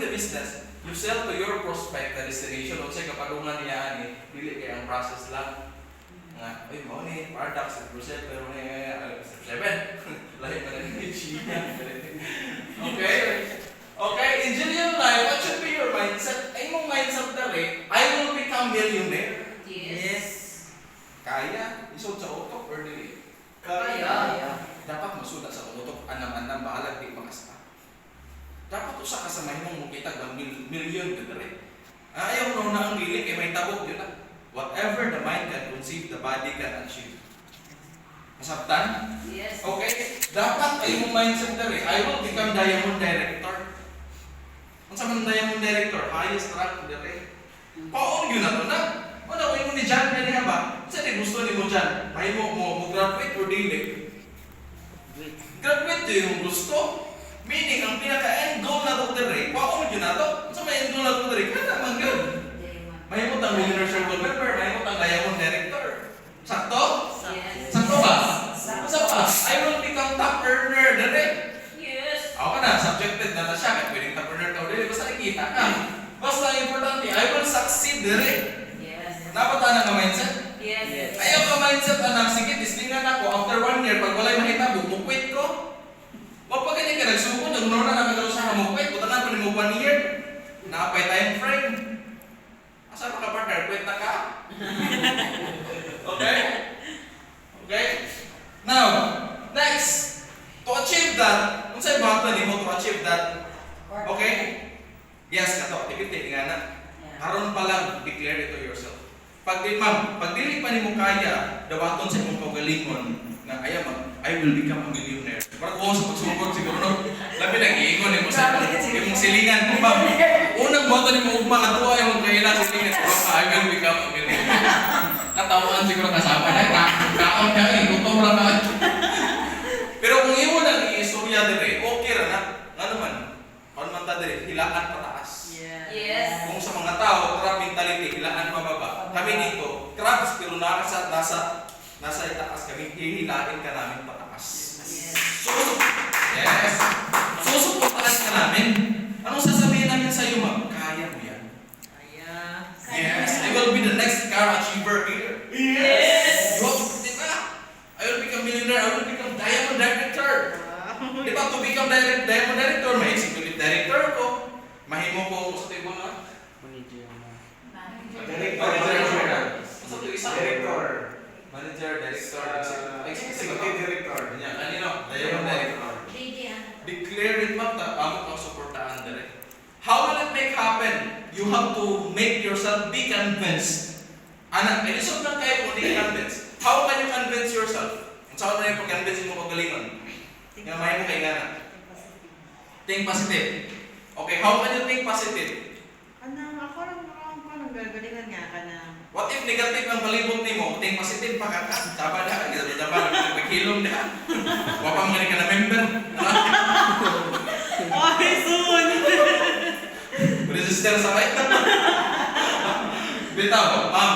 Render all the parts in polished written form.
the business, you sell to your prospect the destination. O siya kapadungan niya ani, dili kay ang process lang. Nga, ay mo ni product sa process pero ni step 7. Lahi pa rin ni China. Okay? Okay, in Julian life, what should be your mindset? Ay mong mindset dali, I will become millionaire. Yes. Kaya, isod sa utok or dili? Kaya. Dapat masuda sa utok, anam-anam, bahalag di makasta. Dapat usa ka sa mahimong mukitag ng milyon dali. Ayaw mo na ang dili, kay may tabok yun na. Whatever the mind can conceive, the body can achieve. Masabtan? Yes. Okay? Dapat ay mong mindset dali, I will become diamond director. Ang sa man diamond director, highest rank dali. Paon yun na to na? Ano ko mo ni John kaniya ba? Sa di gusto ni mo John? May mo graduate or dili? Graduate yun yung gusto. Meaning, ang pinaka-end goal na to dali, paon yun na to? Sa may end goal na to dali, kaya naman yun. May mo tang millionaire circle member, may mo tang diamond director. Sakto? Yes. Sakto ba? Sa pa? I will become top earner dali. Yes. Ako na, subjected na siya. Kaya pwedeng top earner ka ulit. Basta nakikita ka. Basta ang importante, I will succeed dali. Yes. Dapat na mindset? Yes. Ayaw ka mindset anak, sige, tislingan ako. After 1 year, pag wala'y mahitabo, mukwit ko. Wag pa ganyan ka, nagsukod, nag-unora na kagalo sa mukwit. Butangan pa ni mo 1 year. Nakapay time frame. Asa pa ka partner? Kwenta ka? Okay? Okay? Now, next. To achieve that, kung sa'yo ba ito mo to achieve that? Okay? Yes, kato. Tikit-tikit nga na. Karon pa lang, declare it to yourself. Pag dili pa nimo kaya, dawaton sa imong kaugalingon na I will become a millionaire. Para ko sa pagsugod siguro no. Labi nang iingon nimo sa imong silingan kung ba. Unang boto nimo ugma nga tuwa imong kaila silingan ko I will become a millionaire. Katawaan siguro kasama na kaon ka gutom ra ka. Pero kung imo nang iistorya dire, okay ra na. Ano man? Kon man ta dire, hilaan pataas. Yes. Kung sa mga tao, crab mentality, hilaan pababa. Kami dito, crabs pero nasa itaas kami, hihilain ka namin pataas. Yes. Susuportahan ka namin. Anong sasabihin namin sa iyo, ma'am? Kaya mo yan. Yes. I will be the next car achiever here. Yes. Diba? I will become millionaire. I will become diamond director. Diba? To become diamond director, may executive director ko. Mahimo ko sa table na? Manager, director, executive director. Kanino? Diamond director. Declare it ma'am, amo kang suportahan dire. How will it make happen? You have to make yourself be convinced. Anak, ilisod lang kayo kung di convinced. How can you convince yourself? Kung saan na yung pag-convince mo pagalingon? Nga may mo kay ngana. Think positive. Okay, how can you think positive? Ako lang gagalingan nga ka na. What if negative ang palibot nimo? Think positive pa ka. Tama na, magkilom na. Wapang mali ka na member. Okay, soon! Resistor sa kahit na. Bitaw, ma'am.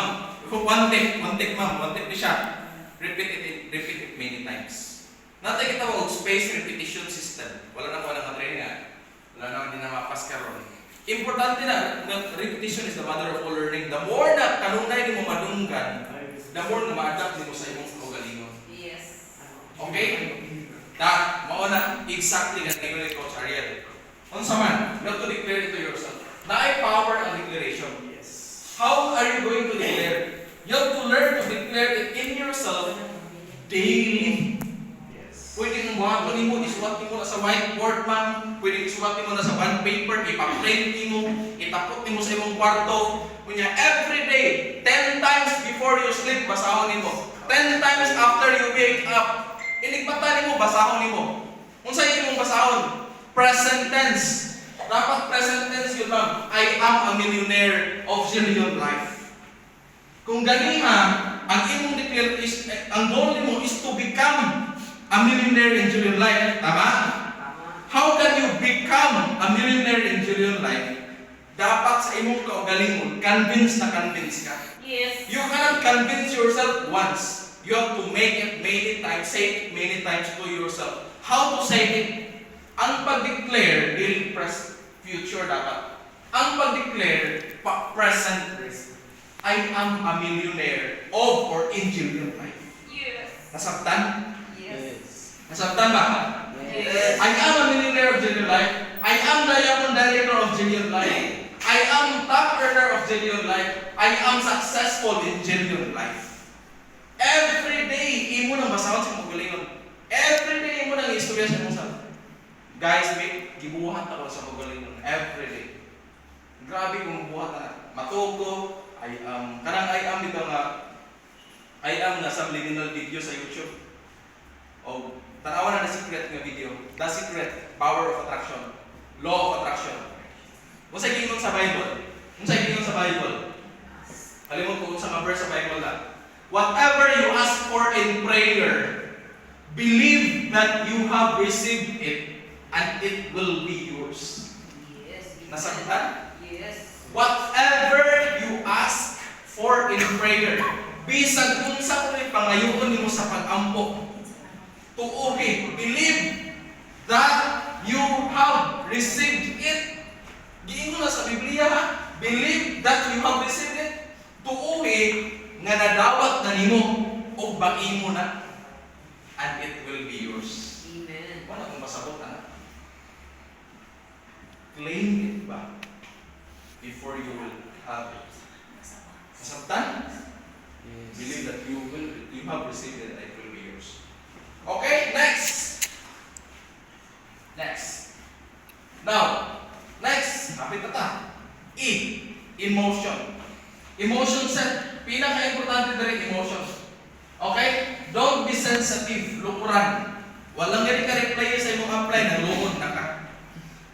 One take ma'am. One take ni siya. Repeat it many times. Natay kita mo space repetition system. Wala na ko ng training. Wala na din na mapas karon. Importante na repetition is the mother of all learning. The more na kanunay ni mo madunggan, the more na ma-adapt mo sa imong kaugalingon. Yes. Okay? Mao na exactly nga ngayon ni Coach Ariel. Unsa man, you have to declare it to yourself. Na power ang declaration. Yes. How are you going to declare? You have to learn to declare it in yourself daily. Yes. Pwede mong buhaton nimo, isulat nimo na sa whiteboard man, pwede isulat nimo na sa bond paper, ipa-print nimo, itapot nimo sa imong kwarto. Kunya every day, 10 times before you sleep, basahon nimo. 10 times after you wake up, inigbata nimo, basahon nimo. Unsa imong basahon? Present tense. Dapat present tense yun lang. I am a millionaire of zillion life. Kung ganiha, ang imong declare is, ang goal nimo is to become a millionaire in Julian life. Tama? How can you become a millionaire in Julian life? Dapat sa imong kaugalingon, convince ka. Yes. You cannot convince yourself once. You have to make it many times, say it many times to yourself. How to say it? Ang pag-declare, daily present, future. sure dapat. Ang pag-declare, present risk. I am a millionaire of or in Jillian life. Yes. Nasabtan? Yes. Nasabtan ba? Yes. I am a millionaire of Jillian life. I am diamond director of Jillian life. I am top earner of Jillian life. I am successful in Jillian life. Every day, imo nang basahon sa magalingon. Every day, imo nang istorya sa mga guys, may gibuhat ako sa magalingon. Every day. Grabe kung buhat na. Matugo, kanang I am dito nga, I am na subliminal video sa YouTube. O, tanawan na secret nga video. The Secret, Power of Attraction. Law of Attraction. Kung sa gingon sa Bible, kalimut ko sa mga verse sa Bible na, whatever you ask for in prayer, believe that you have received it and it will be yours. Yes. Nasaktan? Yes. Whatever you ask for in prayer, bisag kung sa kulit pangayoon nimo sa pag-ampo, tuogi, believe that you have received it. Giingon na sa Biblia ha, believe that you have received it. Tuogi nga nadawat na nimo o bain mo na, and it will be yours. Amen. Wala kung masabot na. Claim it ba before you will have it. Masabtan? Believe that you have received it and it will be yours. Okay, next. Now, next, kapit na ta. E, emotion. Emotion set, pinaka-importante na rin emotion. Okay? Don't be sensitive, lukuran. Walang ganit ka reply sa imong apply, nalungod na ka.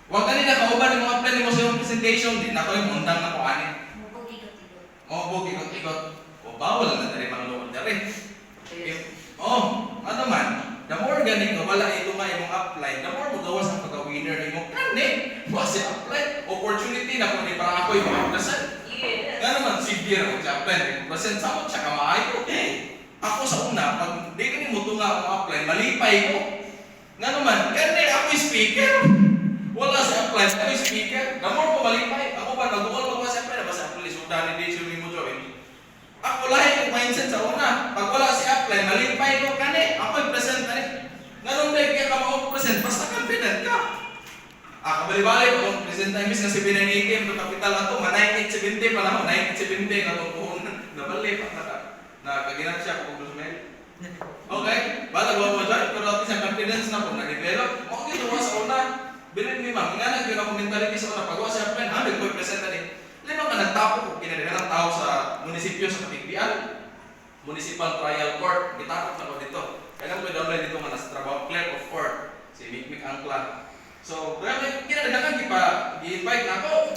Huwag ka nila kauban yung mga apply mo sa imong presentation, di na ko yung mundang na kuhanin. Mabog, ikot-ikot. O bawal na tayo mga lungod na rin. Ano man, the more ganing ka, wala ito nga yung apply, the more mo gawas ang pagka-winner ni mo. Kani, basi apply, opportunity na kung di para ako yung mga Yes. nga naman, severe ako sa apply, present sa mo, tsaka maayo. Ako sa una, pag di ka ni mo ito nga ako apply, malipay ko. Nga naman, kani ako yung speaker. Wala sa apply, ako yung speaker. The more mo malipay, ako ba, nag-uol mo sa apply, na ba sa apply, sudan, hindi sila mo join. Ako lahat yung mindset sa una. Pag wala si apply, malipay ko kani. Ako yung present kani. Ganun dahil kaya ka mag-present, basta confident ka. Kabali-bali ko, present time is kasi binanikim, yung kapital na ito, 9870 pa naman, 9870 nga itong puhon. Nabali pa, nakaginat siya kung gusto may. Okay? Bala gawa mo dyan, pero at least confidence na po, na-develop. Ako ginawa sa una, bilin ni ma'am, nga nag-yun ang mentality sa una, pag-gawa siya apply, ha, ko yung present na din. Lima ka nagtapo ko, kinalihan ng tao sa munisipyo sa Katigbian, Municipal Trial Court, gitapot na ko dito. Kaya ko downline dito nga nasa trabaho, clerk of court, si Mikmik Angkla. So, kaya kinadagakan, gi-invite na ako.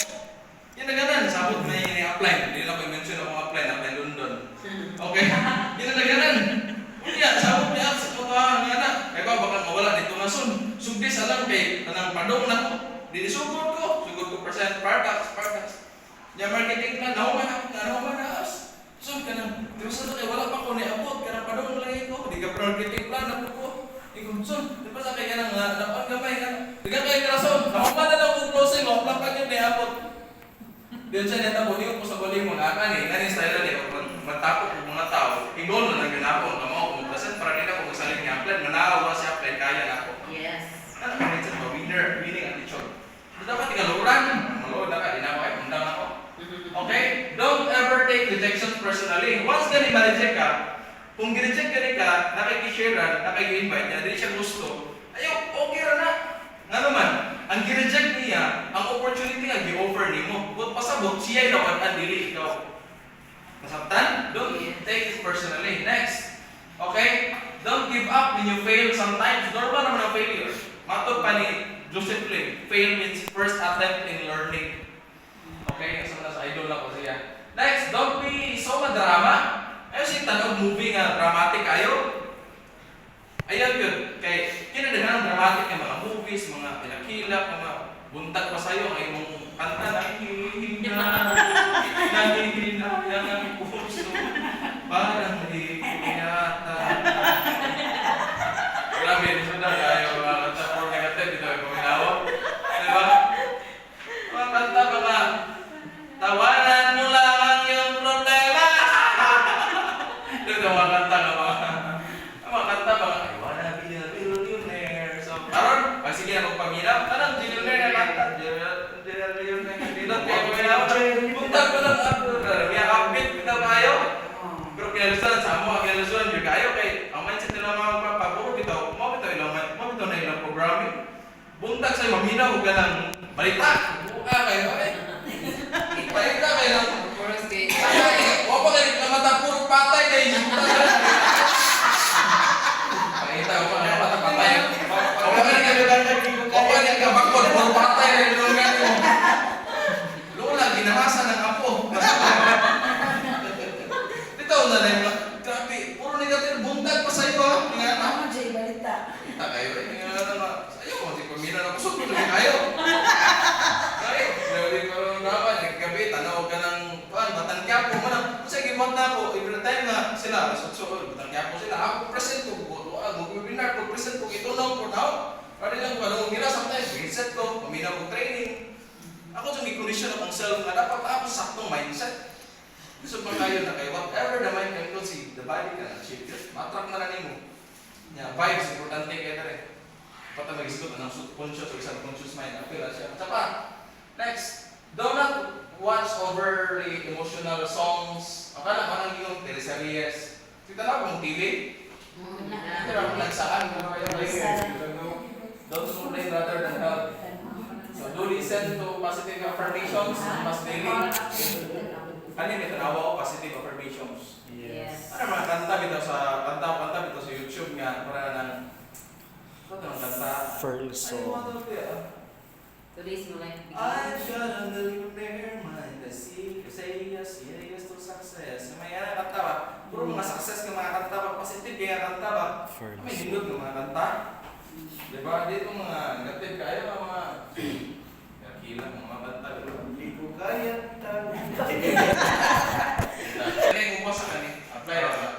Kinadagakan, sabot na yung apply. Hindi na ko i-mention akong apply na London. Okay? Kinadagakan. Kaya, sabot niya sa mga nga na. Kaya ba, baka mawala dito nga sun. Sugdis alam kay, tanang padong na ko. Dinisugod ko percent, partax. Yung marketing plan, nahuman na as. So, kanang, di ba sa ito, wala pa ko ni-abot, kanang padong lang ito. Di ka marketing plan, ako ko. Ikaw, son, di ba sa kaya nang dapat gamay ka? Di ka kayo karason, nahuman na lang kung closing, o plakpan yung ni-abot. Diyan siya neta po, di ko sa bali mo na kan nani style ni, matapok ng mga tao, igol na lang ginapon, kamo, kung present, para din ako magsaling niya, plan, manawa siya, plan, kaya na ako. Yes. Ano ka rin sa winning attitude. Dapat ikaluran, malood na ka, di na ako ay undang ako. Okay? Don't ever take rejection personally. Once ganit ma-reject ka, kung gireject ka, nakikishare, nakiki-invite niya, di siya gusto, ayaw, okay ra na. Nga naman, ang gireject niya, ang opportunity nga gi-offer ni mo. Kung pasabot, siya dapat ang dili ikaw. Masabtan? Don't take it personally. Next. Okay? Don't give up when you fail sometimes. Normal naman ang failure. Matod pa ni Joseph Lim, fail means first attempt in learning. Okay? Sa idol na ko siya. Next, don't be so madrama. Ayaw siya tanong movie nga dramatic ayaw. Ayaw yun. Kaya kinadahan ng dramatic ng mga movies, mga pinakilap, mga buntag pa sa'yo, ay mong kanta na nangihina ang puso, parang di yata. Grabe, sudah ayaw mga kanta for negative, dito ay kuminawa. Diba? huwag ka ng balita. Buka kayo eh. Balita kayo lang. Forest Gate. Ay, huwag pa kayo namata, puro patay kayo. Balita, huwag pa namata, patay. Huwag pa kayo kabakot, puro patay kayo. Lola, ginamasa ng apo. Ito na lang. Grabe, puro negative. Buntag pa sa'yo ha. Nga na. Ako, Jay, balita. Kita kayo eh. Nga na. Sa'yo, kasi pamina na kusog mo na kayo. Ay, hindi ko lang naman. Naggabi, tanaw ka ng Batangquiapo mo na. Kasi gimot na ako. Every time na sila, Batangquiapo sila. Ako present ko. Mag-webinar ko, present ko. Ito lang po now. Pwede lang ko. Anong nila, sometimes, reset ko. Pamina ko training. Ako yung i-condition akong self nga dapat ako saktong mindset. Gusto pa kayo na kayo, whatever the mind can conceive, the body can achieve it. Matrak na lang mo. Yeah, vibes, importante kayo na rin. Pata mag-isgot ng subconscious o subconscious mind. Apila siya. Tsaka, next, do not watch overly emotional songs. Akala parang yung teleseries. Kita na kung TV. Pero kung nagsaan, don't complain rather than help. So do listen to positive affirmations mas daily. Ano yung tanawa ko positive affirmations? Yes. Ano mga kanta bito sa YouTube nga para nang ano ang kanta? First Ano song. mo ito kaya? Today's mo like I shall millionaire mind the sea say yes to success. May ano kanta ba? Puro mga success ng mga kanta ba? Positive kaya kanta ba? First. May hindot ng mga kanta. Diba? Dito mga negative kayo mga kilang mga kanta. Hindi ko kaya Kaya kung pa sa kanin, apply na ba?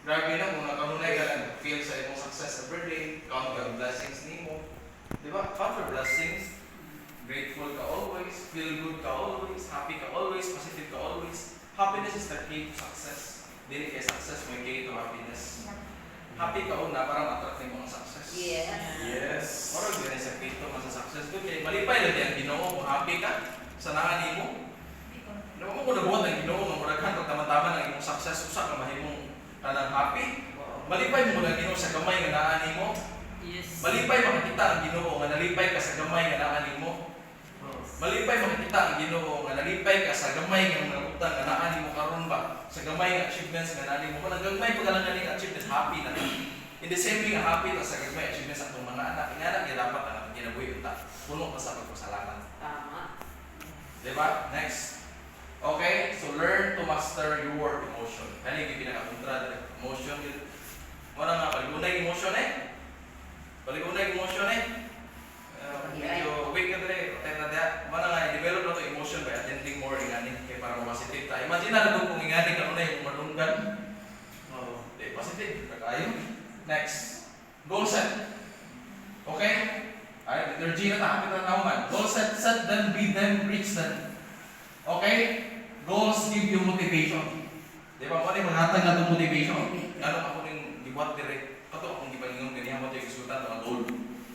Grabe na kung nakanunay ka lang, feel sa imong success every day, count your blessings nimo. Diba? Count your blessings. Grateful ka always, feel good ka always, happy ka always, positive ka always. Happiness is the key to success. Dili kay success may key to happiness. Happy ka una para ma-attract nimo ang success. Yes. Yes. Moro gyud sa key to sa success. Kay malipay lang yan Ginoo kung happy ka sa nangan nimo. Ano mo nabuhat ang Ginoo nga muraghan pag tama-tama ng imong success usa ka mahimong kanang happy. Malipay mo na Ginoo sa gamay nga naa nimo. Yes. Malipay makita ang Ginoo nga nalipay ka sa gamay nga naa nimo. Malipay makita ang Ginoo nga nalipay ka sa gamay nga nabutang nga naa nimo karon ba sa gamay nga achievements nga naa nimo. Kung nagagmay pa lang ganing achievement happy na. In the same way nga happy ta sa gamay achievements atong mga anak ingana gyud dapat ang kinabuhi unta. Puno pa sa pagpasalamat. Tama. Diba? Next. Okay, so learn to master your emotion. Kani yung pinaka-kontra dito. Emotion yun. Muna nga, paligunay emotion eh. Paligunay emotion eh. Medyo weak ka dito eh. Protect na diya. Muna nga, i-develop na to emotion by attending more ingani. Kaya para ma-positive tayo. Imagine na lang kung ingani ka na yung madunggan. Oh, positive. Kakayo. Next. Goal set. Okay? Alright, energy na takapit na nauman. Goal set them, be them, reach them. Okay? Goals give you motivation. Di ba? Kung ano yung maghatag na itong motivation? Ano ako yung gibuhat direct? Pato akong gipalingon ganyan mo ito yung isutan ng goal.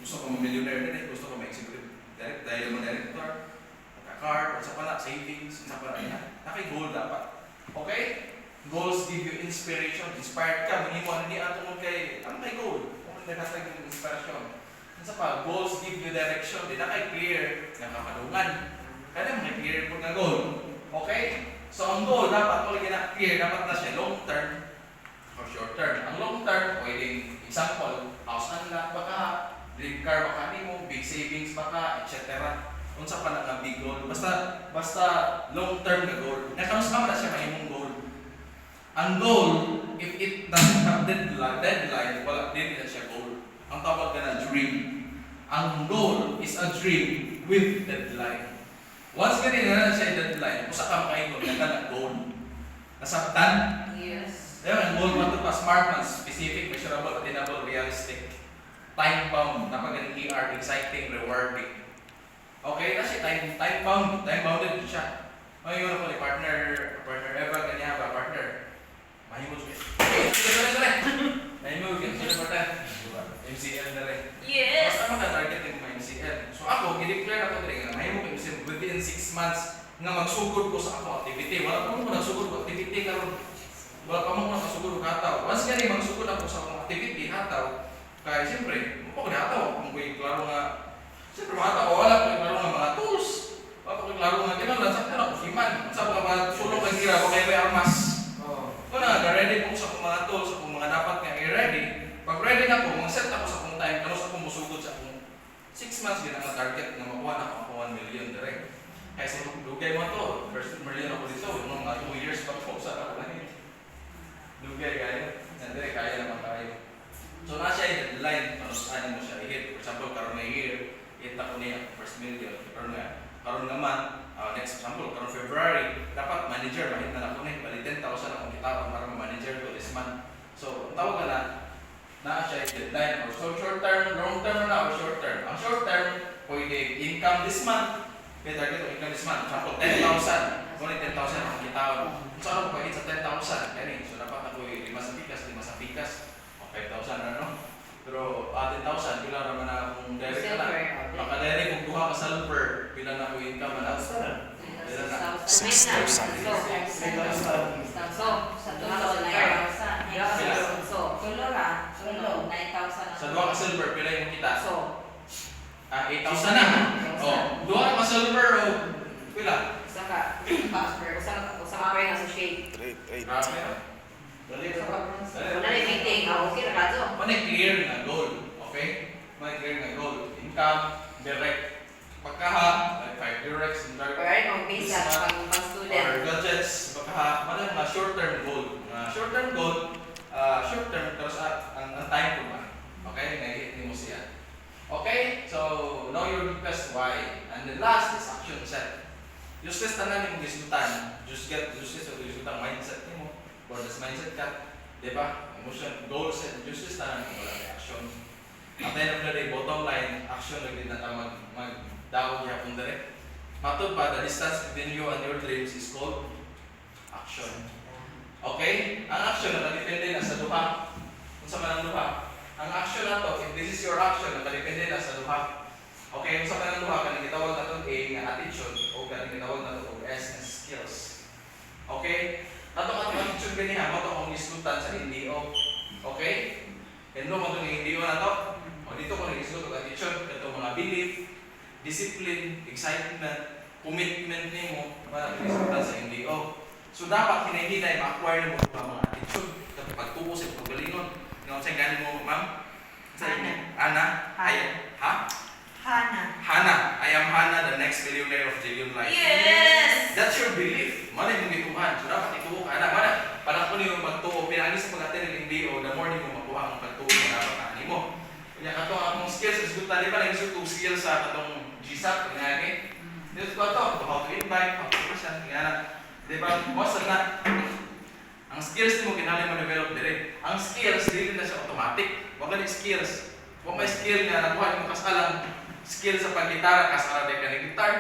Gusto ko mag-millionaire din, gusto ko mag-executive direct, dahil mo director, magka-car, sa pala, savings, sa pala, naki-goal dapat. Okay? Goals give you inspiration. Inspired ka, hindi mo ano ni ato mo kay, ano kay goal? Kung naghatag yung inspiration. Sa pa, goals give you direction. Di na kay clear, nakamadungan. Kaya may clear po na goal. Okay? So, ang goal, dapat mo lagi na clear, dapat na siya long term or short term. Ang long term, pwedeng example, house unlock baka, dream car baka mo, big savings baka, etc. Unsa pa na nga big goal. Basta long term na goal. Nakaroon sa na siya mahimong goal. Ang goal, if it doesn't have deadline, wala din na siya goal. Ang tawag na dream. Ang goal is a dream with deadline. Once ganyan na siya deadline, usa ka makaingon na goal. Nasabtan? Yes. Diba, ang goal mo ito pa, smart man, specific, measurable, attainable, realistic. Time-bound, napagaling ER, exciting, rewarding. Okay, na siya, time-bounded siya. Ngayon ako ni partner Eva, ganyan ba, partner? Mahimod siya. Mahimod yan, sino ba tayo? MCL na rin. Yes. Basta maka-target yung mga MCL. So ako, i-declare ako rin nga, mahimod yung MCL within 6 months nga magsugod ko sa akong activity. Wala pa mo nagsugod ko activity karon. Wala pa mo nagsugod ko hataw. Once nga rin magsugod ako sa akong activity, hataw. Kaya siyempre, mo ko hataw. Kung ko'y klaro nga Siyempre mga tao, wala ko naglaro ng mga tools. Wala ko naglaro ng kinalan, sa kanya ko himan. Sa mga sulong kang gira, baka may armas. Kung ready po sa akong mga tools, sa akong mga dapat nga i-ready. Pag ready na po, mag-set ako sa akong time, kano sa akong musugod sa akong 6 months, din ang target na makuha na ako 1 million direct. Kaya sa lugay mo to, first million ako dito, yung mga 2 years pa po sa ako na yun. Lugay kayo, nandire kaya naman tayo. So na siya yung deadline, ano saan mo siya i-hit. For example, karoon na year, hit ako niya, first million. Karoon naman, next example, karoon February, dapat manager, mahit na ako niya, bali 10,000 akong kita para ma-manager ko this month. So, ang tawag na siya yung deadline. Or so short term, long term na, or short term. Ang short term, pwede income this month. May target of income this month. For example, 10,000. Ngunit 10,000 akong kita. So, ano ko hit sa 10,000? Ganun. So, dapat ako 5 sa pikas. 5,000 ano? Pero 10,000, pila naman na akong direct na lang. Baka direct kung kuha ka sa silver, pila na ako income na. Pila na. 6,000. So, sa tulo, 9,000. So, tulo ra. Tulo, 9,000. Sa duha ka silver, pila yung kita? So, 8,000 na. Oh, duha ka silver, oh. Pila? usa ka pa sa shade. Grabe. Wala rin meeting. Okay ra ka to. May clear na goal, okay? May clear na goal. Income, direct. Pagkaha, like 5 directs, Or kung visa pang student. or gadgets, pagkaha, mga short-term goal. Short-term goal, short-term, tapos ang time ko ba? Okay? Nahihit ni mo siya. Okay? So, know your request why. And the last is action set. Useless tanan yung gisgutan. Useless o gisgutan mindset mo. Bonus mindset ka. Diba? Emotion, goal set, useless tanan kung wala may action. At the end of the day, bottom line, action lagi na ta mag-dawag yapon direct. Matod pa, the distance between you and your dreams is called action. Okay? Ang action nakadepende na sa duha. Kung sa manang duha. Ang action na to, if this is your action, nakadepende na sa duha. Okay, kung sa manang duha, kanang gitawag na to A nga attitude o kanang gitawag na to S nga skills. Okay? Nato ang attitude ganiha, mo to akong islutan sa NDO. Okay? Kendo mo to ng NDO na to. O dito ko nag-islut ang attitude, ito mga belief, discipline, excitement, commitment nimo para islutan sa NDO. So dapat hinay-hinay ma-acquire mo ang mga attitude kapag pagtuo sa pagalingon. Ano sa galing mo, ma'am? Ana. Hana. I am Hana, the next millionaire of Jillian Life. Yes! That's your belief. Mana yung gituhan. So dapat ituo ka. Mana? Para kung yung magtuo, pinagi sa pag-attend ng NDO, the more mo makuha ang pagtuo mo dapat na mo. Kanya ka to, akong skills, isgutan, di ba nag-isut kong skills sa katong GSAT, kanyari? Dito ko to, how to invite, how to present, kanya. Di ba? Most na, ang skills mo kinali mo develop dire. Ang skills, hindi na siya automatic. Huwag ka skills. Kung may skill nga, nakuha yung kasalang skill sa pag-gitara, kasala din ka ng guitar.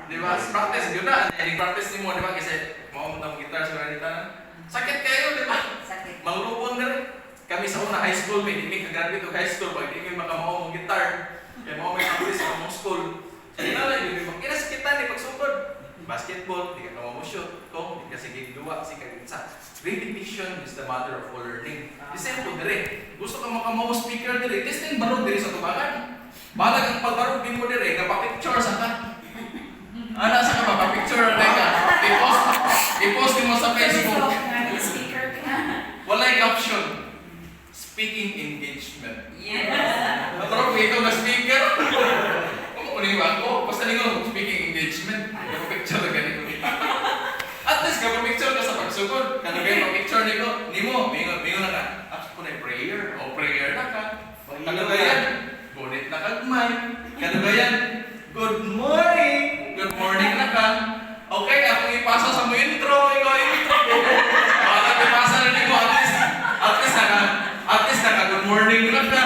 Di ba? Practice, yun na. Practice mo, di ba? Kasi maumunta mo gitar sa gitara. Sakit kayo, di ba? Sakit. Manglupon na rin. Kami sa una high school, may hindi ka-graduate o high school, pag hindi may makamao mong guitar, kaya mo may practice sa mong school. So, yun na lang, yun yung kinasakitan ni pagsukod. Basketball, di ka mo shoot. Kung di ka sige duwa, si kagitsa. Repetition is the mother of all learning. The same po dire. Gusto ka makamao speaker dire, testing barog dire sa tubangan. Balag ang pagbarog din mo dire, kapapicture sa ka. Ana sa ka papapicture na ka. I-post mo sa Facebook. Walay caption. Speaking engagement. Yes! Pero ikaw na speaker. Kunin ba ako? Basta ningon speaking engagement. Kapapicture na ganito. At least kapapicture ka sa pagsugod. Kano kayo papicture nimo, mingon na ka. Ako na prayer. O prayer na ka. Kano gayan? Gunit na kagmay. Kano gayan? Good morning! Good morning na ka. Okay, akong ipasa sa mo intro. Ikaw intro. Bakit ipasa na nimo? At least naka good morning na ka.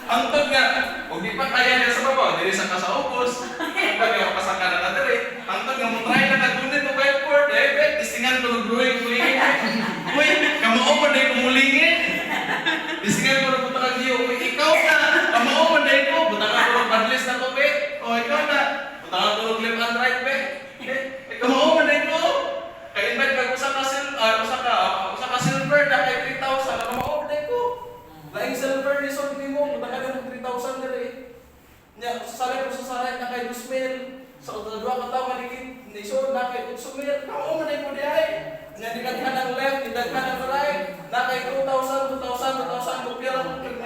Ang tag nga, huwag di pa kaya niya sa baba. Dili sa kasaupos. Ang tag nga, pasaka na ka dire. Ang tag nga, mo try na kagunit mo whiteboard. Tistingan ko nag-drawing. Uy, kamao pa dahil kumulingin. Tistingan ko na punta kang Gio. Uy, ikaw na. Kamao pa dahil ko. Punta ka ko mag-padlist na to, be. O, ikaw na. Punta ka ko left and right, be. Kamao pa dahil ko. Kaya-invite ka usa ka silver na kay 3,000. Kamao pa dahil ko. Laing silver resort ni mo. Punta ka na ng 3,000 dire. Nya sa saray na kay 2,000. Sa dua ka tawo malikit ni so na kay 8,000. Kao man ay mo di ay. Nya di ka ng left, di ka ng right. Na kay 2,000 kopya lang